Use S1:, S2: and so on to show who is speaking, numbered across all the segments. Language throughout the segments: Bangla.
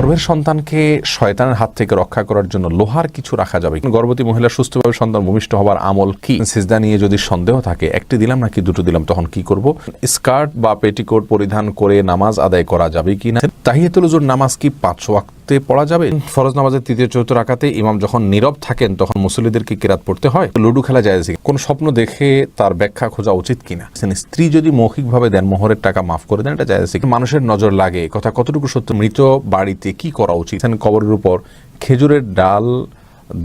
S1: গর্ভের সন্তানকে শয়তানের হাত থেকে রক্ষা করার জন্য লোহার কিছু রাখা যাবে? গর্ভবতী মহিলা সুস্থভাবে সন্তান ভূমিষ্ঠ হবার আমল কি? সিজদা নিয়ে যদি সন্দেহ থাকে, একটি দিলাম নাকি দুটো দিলাম, তখন কি করব? স্কার্ট বা পেটিকোট পরিধান করে নামাজ আদায় করা যাবে কিনা? তাহিয়াতুল উযুর নামাজ কি 5 ওয়াক্তে পড়া যাবে? ফরজ নামাজের তৃতীয় চতুর্থ রাকাতে ইমাম যখন নীরব থাকেন তখন মুসল্লিদেরকে কিরাত পড়তে হয়? লুডু খেলা যায়? কোন স্বপ্ন দেখে তার ব্যাখ্যা খোঁজা উচিত কিনা? স্ত্রী যদি মৌখিকভাবে দেন মোহরের টাকা মাফ করে দেন, এটা যায়? মানুষের নজর লাগে, কথা কতটুকু সত্য? মৃত বাড়িতে কি করা উচিত? কবরের উপর খেজুরের ডাল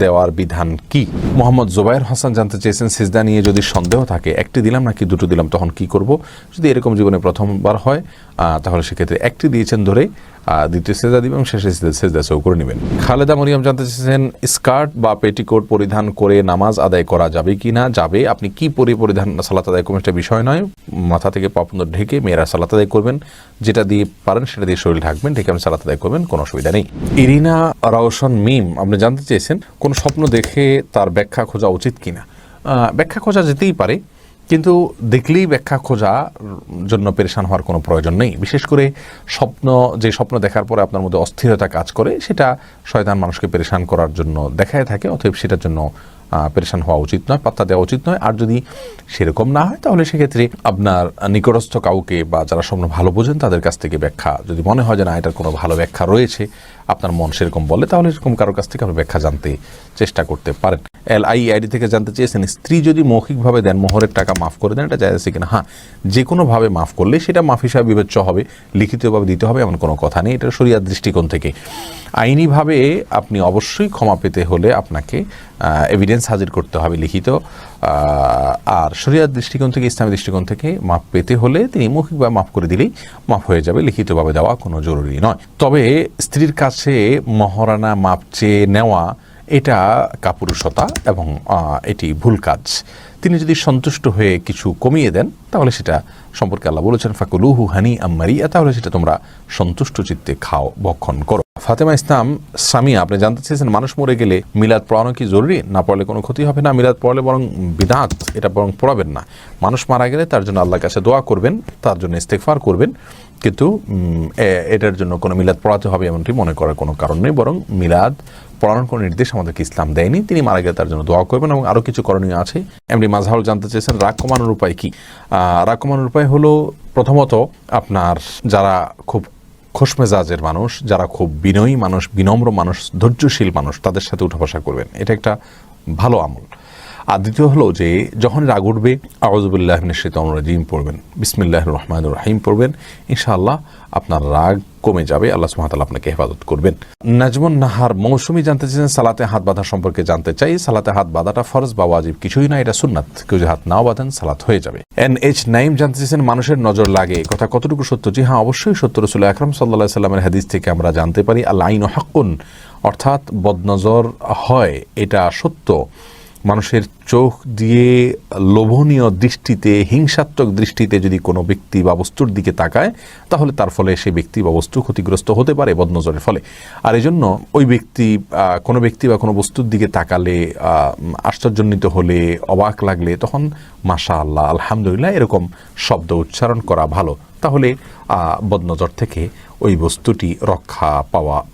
S1: দেওয়ার বিধান কি? মোহাম্মদ জুবাইর হাসান জানতে চেয়েছেন, সিজদা নিয়ে যদি সন্দেহ থাকে, একটি দিলাম নাকি দুটো দিলাম, তখন কি করব? যদি এরকম জীবনে প্রথমবার হয় তাহলে সেক্ষেত্রে একটি দিয়েছেন ধরে দ্বিতীয় সেজদা দিবেন এবং শেষে সেজদা সও করে নেবেন। খালেদা মরিয়ম জানতে চেয়েছেন, স্কার্ট বা পেটিকোট পরিধান করে নামাজ আদায় করা যাবে কি না? যাবে। আপনি কি পরিধান সালাত আদায় করবেন এটা বিষয় নয়, মাথা থেকে পা পর্যন্ত ঢেকে মেয়েরা সালাত আদায় করবেন, যেটা দিয়ে পারেন সেটা দিয়ে শরীর ঢাকবেন, ঢেকে আপনি সালাত আদায় করবেন, কোনো অসুবিধা নেই। ইরিনা রওশন মিম আপনি জানতে চেয়েছেন, কোন স্বপ্ন দেখে তার ব্যাখ্যা খোঁজা উচিত কিনা? ব্যাখ্যা খোঁজা যেতেই পারে, কিন্তু দেখলেই ব্যাখ্যা খোঁজার জন্য পেরেশান হওয়ার কোনো প্রয়োজন নেই। বিশেষ করে যে স্বপ্ন দেখার পরে আপনার মধ্যে অস্থিরতা কাজ করে, সেটা শয়তান মানুষকে পেরেশান করার জন্য দেখায় থাকে, অতএব সেটার জন্য পেরেশান হওয়া উচিত নয়, পাত্তা দেওয়া উচিত নয়। আর যদি সেরকম না হয় তাহলে সেক্ষেত্রে আপনার নিকটস্থ কাউকে বা যারা স্বপ্ন ভালো বোঝেন তাদের কাছ থেকে ব্যাখ্যা, যদি মনে হয় যে না এটার কোনো ভালো ব্যাখ্যা রয়েছে, আপনার মন সেরকম বলে, তাহলে এরকম কারোর কাছ থেকে আপনি ব্যাখ্যা জানতে চেষ্টা করতে পারেন। LIID থেকে জানতে চেয়েছেন, স্ত্রী যদি মৌখিকভাবে দেন মোহরের টাকা মাফ করে দেন, এটা জায়েজ কিনা? হ্যাঁ, যে কোনোভাবে মাফ করলে সেটা মাফ হিসাবে বিবেচ্য হবে, লিখিতভাবে দিতে হবে এমন কোনো কথা নেই। এটা শরিয়াত দৃষ্টিকোণ থেকে। আইনিভাবে আপনি অবশ্যই ক্ষমা পেতে হলে আপনাকে এভিডেন্স হাজির করতে হবে লিখিত, আর শরিয়াত দৃষ্টিকোণ থেকে, ইসলামী দৃষ্টিকোণ থেকে মাফ পেতে হলে তিনি মৌখিকভাবে মাফ করে দিলেই মাফ হয়ে যাবে, লিখিতভাবে দেওয়া কোনো জরুরি নয়। তবে স্ত্রীর কাছে মহারানা মাপ চেয়ে নেওয়া এটা কাপুরুষতা এবং এটি ভুল কাজ। তিনি যদি সন্তুষ্ট হয়ে কিছু কমিয়ে দেন তাহলে সেটা সম্পর্কে আল্লাহ বলেছেন, ফাকুলুহু হানি আম্মারিয়া, তাহলে সেটা তোমরা সন্তুষ্ট চিত্তে খাও, ভক্ষণ করো। ফাতেমা ইসলাম সামিয়া আপনি জানতে চেয়েছেন, মানুষ মরে গেলে মিলাদ পড়ানো কি জরুরি? না পড়লে কোনো ক্ষতি হবে না। মিলাদ পড়লে বরং বিদআত, এটা বরং পড়াবেন না। মানুষ মারা গেলে তার জন্য আল্লাহর কাছে দোয়া করবেন, তার জন্য ইস্তেগফার করবেন, কিন্তু এটার জন্য কোনো মিলাদ পড়াতে হবে এমনটি মনে করার কোনো কারণ নেই। বরং মিলাদ পড়ানোর কোনো নির্দেশ আমাদেরকে ইসলাম দেয়নি। তিনি মারা গেলে তার জন্য দোয়া করবেন এবং আরও কিছু করণীয় আছে। এমনি মাজহারুল জানতে চেয়েছেন, রাগ কমানোর উপায় কি? রাগ কমানোর উপায় হলো, প্রথমত আপনার যারা খুব খোশমেজাজের মানুষ, যারা খুব বিনয়ী মানুষ, বিনম্র মানুষ, ধৈর্যশীল মানুষ, তাদের সাথে উঠা বসা করবেন, এটা একটা ভালো আমল। আর দ্বিতীয় হলো যে যখন রাগ উঠবে, আউযু বিল্লাহি মিনাশ শাইতানির রাজিম পড়বেন, বিসমিল্লাহির রহমানির রহিম পড়বেন, ইনশাআল্লাহ আপনার রাগ কমে যাবে, আল্লাহ সুবহানাহু ওয়া তাআলা আপনাকে হেফাজত করবেন। নাজমুন নাহার মৌসুমী জানতে চেয়েছেন, সালাতে হাত বাঁধা সম্পর্কে জানতে চাই। সালাতে হাত বাঁধাটা ফরজ বা ওয়াজিব কিছুই না, এটা সুন্নাত। কেউ যদি হাত নাও বাঁধেন সালাত হয়ে যাবে। NH নাইম জানতে চেয়েছেন, মানুষের নজর লাগে, কথা কতটুকু সত্য? জি হ্যাঁ, অবশ্যই সত্য। রাসূল আকরাম সাল্লাল্লাহু আলাইহি ওয়াসাল্লামের হাদিস থেকে আমরা জানতে পারি, আল আইনু হাক্কুন, অর্থাৎ বদনজর হয়, এটা সত্য। মানুষের চোখ দিয়ে লোভনীয় দৃষ্টিতে, হিংসাত্মক দৃষ্টিতে যদি কোনো ব্যক্তি বা বস্তুর দিকে তাকায়, তাহলে তার ফলে সেই ব্যক্তি বা বস্তু ক্ষতিগ্রস্ত হতে পারে বদনজরের ফলে। আর এই জন্য ওই ব্যক্তি, কোনো ব্যক্তি বা কোনো বস্তুর দিকে তাকালে, আশ্চর্যান্বিত হলে, অবাক লাগলে, তখন মাশাআল্লাহ, আলহামদুলিল্লাহ এরকম শব্দ উচ্চারণ করা ভালো। তাহলে বদনজর থেকে ওই বস্তুটি রক্ষা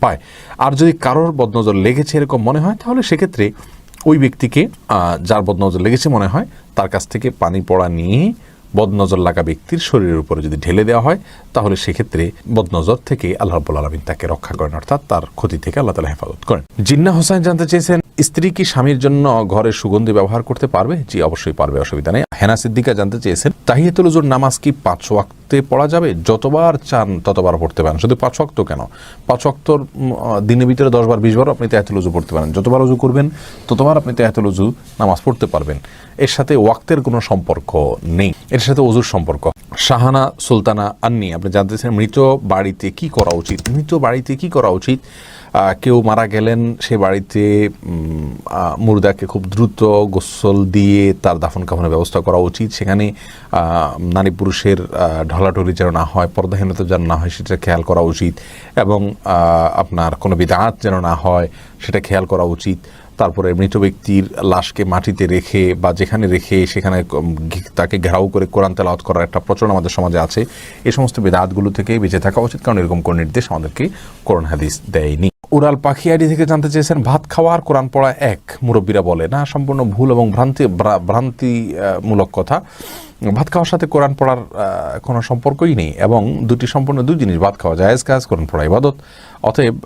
S1: পায়। আর যদি কারোর বদনজর লেগেছে এরকম মনে হয়, তাহলে সেক্ষেত্রে ওই ব্যক্তিকে, যার বদনজর লেগেছে মনে হয়, তার কাছ থেকে পানি পড়া নিয়ে বদনজর লাগা ব্যক্তির শরীরের উপরে যদি ঢেলে দেওয়া হয়, তাহলে সেক্ষেত্রে বদনজর থেকে আল্লাহ রাব্বুল আলামিন তাকে রক্ষা করেন, অর্থাৎ তার ক্ষতি থেকে আল্লাহ তাআলা হেফাজত করেন। জিন্না হোসেন জানতে চেয়েছেন, স্ত্রী কি স্বামীর জন্য ঘরে সুগন্ধি ব্যবহার করতে পারবে? জি অবশ্যই পারবে, অসুবিধা নেই। হেনা সিদ্দিকা জানতে চেয়েছেন, তাহিয়াতুল উযুর নামাজ কি 5 ওয়াক্তে পড়া যাবে? যতবার চান ততবার পড়তে পারেন। শুধু 5 ওয়াক্ত কেন, 5 ওয়াক্তর দিনের ভিতরে 10 বার 20 বার আপনি তাহিয়াতুল উযু পড়তে পারেন। যতবার উযু করবেন ততবার আপনি তাহিয়াতুল উযু নামাজ পড়তে পারবেন। এর সাথে ওয়াক্তের কোনো সম্পর্ক নেই, এর সাথে উযুর সম্পর্ক। শাহানা সুলতানা আন্নি আপনি জানতে চান, মৃত বাড়িতে কি করা উচিত? মৃত বাড়িতে কি করা উচিত? কেউ মারা গেলেন, সে বাড়িতে মুর্দাকে খুব দ্রুত গোসল দিয়ে তার দাফন কাফনের ব্যবস্থা করা উচিত। সেখানে নারী পুরুষের ঢলাঢলি যেন না হয়, পর্দাহীনতা যেন না হয় সেটা খেয়াল করা উচিত, এবং আপনার কোনো বিদআত যেন না হয় সেটা খেয়াল করা উচিত। তারপরে মৃত ব্যক্তির লাশকে মাটিতে রেখে বা যেখানে রেখে সেখানে তাকে ঘেরাও করে কোরআন তেলাওয়াত করার একটা প্রচলন আমাদের সমাজে আছে। এই সমস্ত বিদআতগুলো থেকে বেঁচে থাকা উচিত, কারণ এরকম কোন নির্দেশ আমাদেরকে কোরআন হাদিস দেয়নি। উড়াল পাখি আইডি থেকে জানতে চেয়েছেন, ভাত খাওয়া আর কোরআন পড়া এক? মুরব্বীরা বলে না, সম্পূর্ণ ভুল এবং ভ্রান্তিমূলক কথা। ভাত খাওয়ার সাথে কোরআন পড়ার কোনো সম্পর্কই নেই, এবং দুটি সম্পূর্ণ দুই জিনিস। ভাত খাওয়া জায়েজ কাজ, কোরআন পড়া ইবাদত। অতএব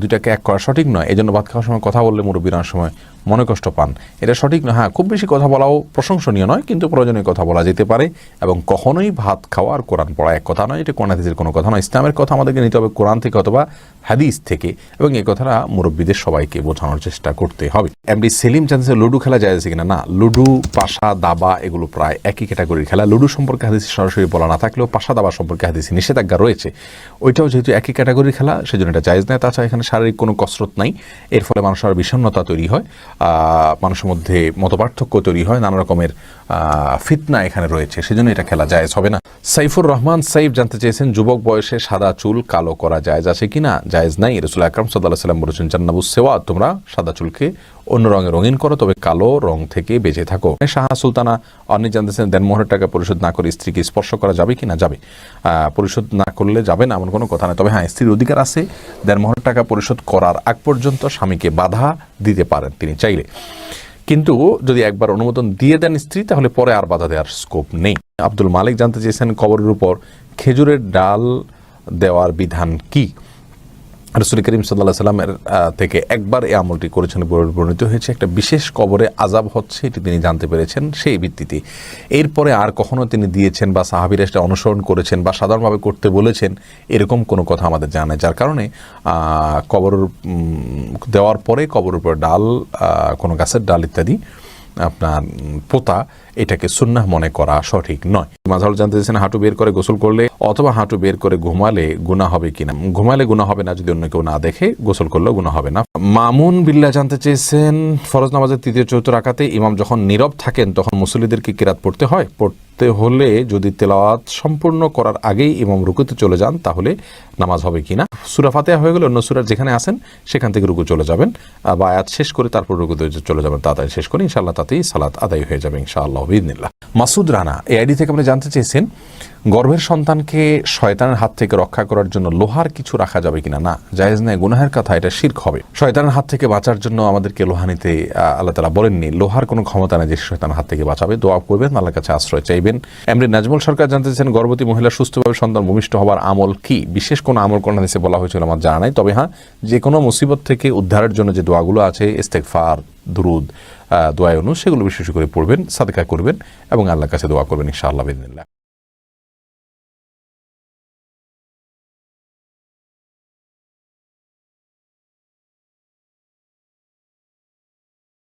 S1: দুইটাকে এক করা সঠিক নয়। এই জন্য ভাত খাওয়ার সময় কথা বললে মুরব্বীরা সময় মনে কষ্ট পান, এটা সঠিক নয়। হ্যাঁ, খুব বেশি কথা বলাও প্রশংসনীয় নয়, কিন্তু প্রয়োজনীয় কথা বলা যেতে পারে। এবং কখনোই ভাত খাওয়া আর কোরআন পড়া এক কথা নয়, এটা কোরআন হাদিসের কোনো কথা নয়। ইসলামের কথা আমাদেরকে নিতে হবে কোরআন থেকে অথবা হাদিস থেকে, এবং এই কথাটা মুরব্বীদের সবাইকে বোঝানোর চেষ্টা করতে হবে। এমডি সেলিম জানতেছে লুডু খেলা যায় কিনা? না, লুডু, পাশা, দাবা এগুলো প্রায় একই ক্যাটাগরির খেলা। লুডু সম্পর্কে হাদিসে সরাসরি বলা না থাকলেও পাশা দাবা সম্পর্কে হাদিসে নিষেধাজ্ঞা রয়েছে। ওইটাও যেহেতু একই ক্যাটাগরির খেলা, সেজন্য এটা জায়েজ নয়। তাছাড়া এখানে শারীরিক কোনো কসরত নাই, এর ফলে মানুষের বিষণ্ণতা তৈরি হয়, মানুষের মধ্যে মতপার্থক্য তৈরি হয়, নানা রকমের ফিতনা এখানে রয়েছে, সেজন্য এটা খেলা জায়েজ হবে না। সাইফুর রহমান সাইফ জানতে চেয়েছেন, যুবক বয়সে সাদা চুল কালো করা জায়েজ আছে কিনা? জায়েজ নাই। রাসূল আকরাম সাল্লাল্লাহু আলাইহি ওয়াসাল্লাম বলেছেন, জান্নাবুস সেওয়া, তোমরা সাদা চুলকে অন্য রঙে রঙিন করো, তবে কালো রং থেকে বেঁচে থাকো। শাহা সুলতানা অনেক জানতেছেন, দেনমোহরের টাকা পরিশোধ না করে স্ত্রীকে স্পর্শ করা যাবে কিনা? যাবে। পরিশোধ না করলে যাবে না এমন কোনো কথা নেই, তবে হ্যাঁ, স্ত্রীর অধিকার আছে দেনমোহরের টাকা পরিশোধ করার আগ পর্যন্ত স্বামীকে বাধা দিতে পারেন তিনি চাইলে, কিন্তু যদি একবার অনুমোদন দিয়ে দেন স্ত্রী, তাহলে পরে আর বাধা দেওয়ার স্কোপ নেই। আব্দুল মালিক জানতে চেয়েছেন, কবরের উপর খেজুরের ডাল দেওয়ার বিধান কি? রাসূল করিম সাল্লাল্লাহু আলাইহি ওয়াসাল্লামের থেকে একবার এই আমলটি করেছেন, বর্ণিত হয়েছে। একটা বিশেষ কবরে আযাব হচ্ছে, এটি তিনি জানতে পেরেছেন, সেই ভিত্তিতে এরপরে আর কখনো তিনি দিয়েছেন বা সাহাবীরা সেটা অনুসরণ করেছেন বা সাধারণভাবে করতে বলেছেন, এরকম কোনো কথা আমাদের জানা নেই। যার কারণে কবর দেওয়ার পরে কবরের উপর ডাল, কোনো গাছের ডাল ইত্যাদি আপনার পোতা, এটাকে সুন্নাহ মনে করা সঠিক নয়। মাঝারুল জানতে চেয়েছেন, হাঁটু বের করে গোসল করলে অথবা হাঁটু বের করে ঘুমালে গুনাহ হবে কিনা? ঘুমালে গুনাহ হবে না, যদি অন্য কেউ না দেখে। গোসল করলেও গুনাহ হবে না। মামুন বিল্লাহ জানতে চেয়েছেন, ফরজ নামাজের তৃতীয় চতুর্থ রাকাতে ইমাম যখন নীরব থাকেন তখন মুসল্লিদেরকে কিরাত পড়তে হয়? পড়তে হলে যদি তেলাওয়াত সম্পূর্ণ করার আগেই ইমাম রুকুতে চলে যান, তাহলে নামাজ হবে কিনা? সূরা ফাতিহা হয়ে গেলে অন্য সূরার যেখানে আছেন সেখান থেকে রুকু চলে যাবেন, বা আয়াত শেষ করে তারপর রুকুতে চলে যাবেন, তাড়াতাড়ি শেষ করে ইনশাআল্লাহ তাতেই সালাত আদায় হয়ে যাবে ইনশাআল্লাহ বিইذنিল্লাহ। মাসুদ রানা এই আইডি থেকে আপনি জানতে চেয়েছেন, গর্ভের সন্তানকে শয়তানের হাত থেকে রক্ষা করার জন্য লোহার কিছু রাখা যাবে কিনা? না, জায়েজ নেই, গুনাহের কথা, এটা শিরক হবে। শয়তানের হাত থেকে বাঁচার জন্য আমাদেরকে লোহা নিতে আল্লাহ তাআলা বলেননি। লোহার কোনো ক্ষমতা নেই যে শয়তানের হাত থেকে বাঁচাবে। দোয়া করবেন, আল্লাহর কাছে আশ্রয় চাইবেন। এমনি নাজমুল সরকার জানতে চেয়েছেন, গর্ভবতী মহিলা সুস্থভাবে সন্তান ভূমিষ্ঠ হবার আমল কি? বিশেষ কোনো আমল কোন হাদিসে বলা হয়েছিল আমার জানা নাই, তবে হ্যাঁ, যে কোনো মুসিবত থেকে উদ্ধারের জন্য যে দোয়াগুলো আছে, ইস্তেগফার, দুরুদ, দোয়া ইউনুস, সেগুলো বিশেষ করে পড়বেন, সাদকা করবেন এবং আল্লাহর কাছে দোয়া করবেন ইনশাআল্লাহ বিইذنিল্লাহ।